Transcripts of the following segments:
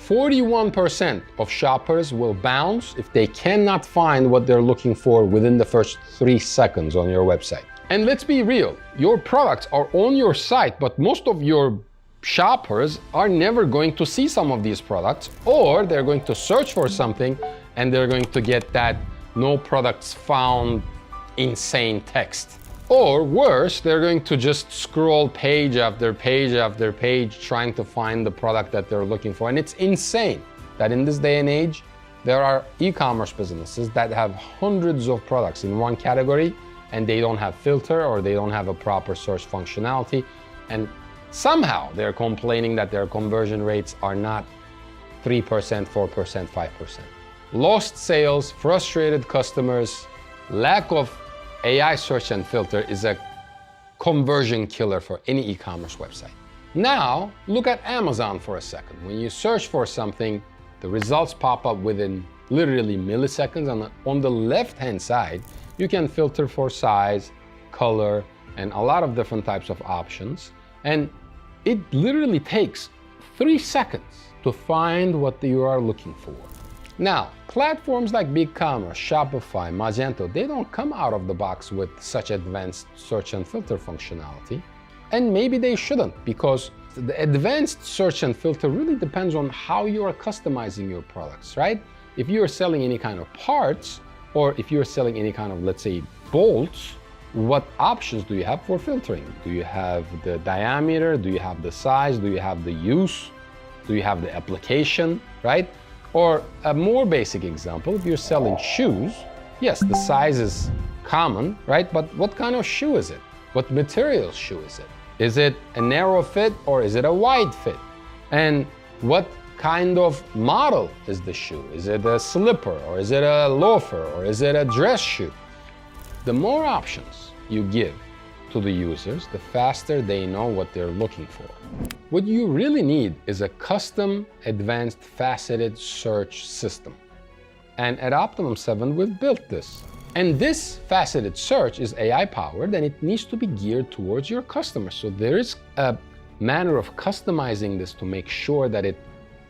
41% of shoppers will bounce if they cannot find what they're looking for within the first 3 seconds on your website. And let's be real, your products are on your site, but most of your shoppers are never going to see some of these products, or they're going to search for something and they're going to get that no products found insane text. Or worse, they're going to just scroll page after page after page trying to find the product that they're looking for. And it's insane that in this day and age, there are e-commerce businesses that have hundreds of products in one category and they don't have filter or they don't have a proper search functionality. And somehow they're complaining that their conversion rates are not 3%, 4%, 5%. Lost sales, frustrated customers, lack of AI search and filter is a conversion killer for any e-commerce website. Now, look at Amazon for a second. When you search for something, the results pop up within literally milliseconds. And on the left-hand side, you can filter for size, color, and a lot of different types of options. And it literally takes 3 seconds to find what you are looking for. Now, platforms like BigCommerce, Shopify, Magento, they don't come out of the box with such advanced search and filter functionality. And maybe they shouldn't, because the advanced search and filter really depends on how you are customizing your products, right? If you are selling any kind of parts, or if you're selling any kind of, let's say, bolts, what options do you have for filtering? Do you have the diameter? Do you have the size? Do you have the use? Do you have the application, right? Or a more basic example, if you're selling shoes, yes, the size is common, right? But what kind of shoe is it? What material shoe is it? Is it a narrow fit or is it a wide fit? And what kind of model is the shoe? Is it a slipper or is it a loafer or is it a dress shoe? The more options you give to the users, the faster they know what they're looking for. What you really need is a custom, advanced, faceted search system. And at Optimum 7, we've built this. And this faceted search is AI-powered and it needs to be geared towards your customers. So there is a manner of customizing this to make sure that it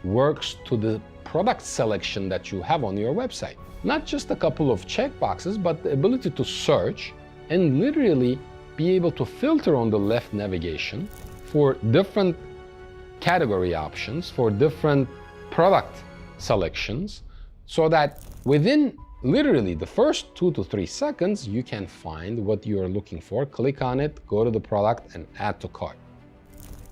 works to the product selection that you have on your website. Not just a couple of checkboxes, but the ability to search and literally be able to filter on the left navigation for different category options, for different product selections, so that within literally the first 2 to 3 seconds, you can find what you are looking for, click on it, go to the product, and add to cart.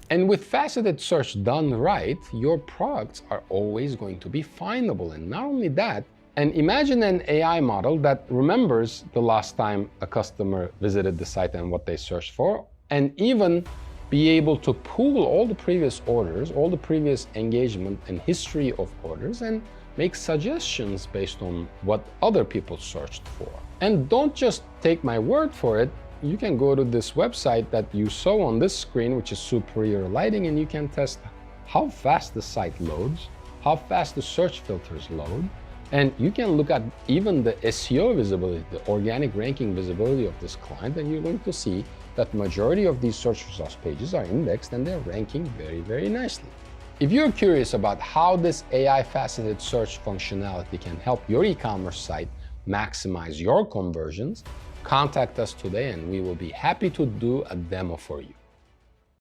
And with faceted search done right, your products are always going to be findable. And not only that, and imagine an AI model that remembers the last time a customer visited the site and what they searched for, and even be able to pool all the previous orders, all the previous engagement and history of orders, and make suggestions based on what other people searched for. And don't just take my word for it. You can go to this website that you saw on this screen, which is superior lighting, and you can test how fast the site loads, how fast the search filters load, and you can look at even the SEO visibility, the organic ranking visibility of this client, and you're going to see that majority of these search results pages are indexed and they're ranking very, very nicely. If you're curious about how this AI faceted search functionality can help your e-commerce site maximize your conversions, contact us today and we will be happy to do a demo for you.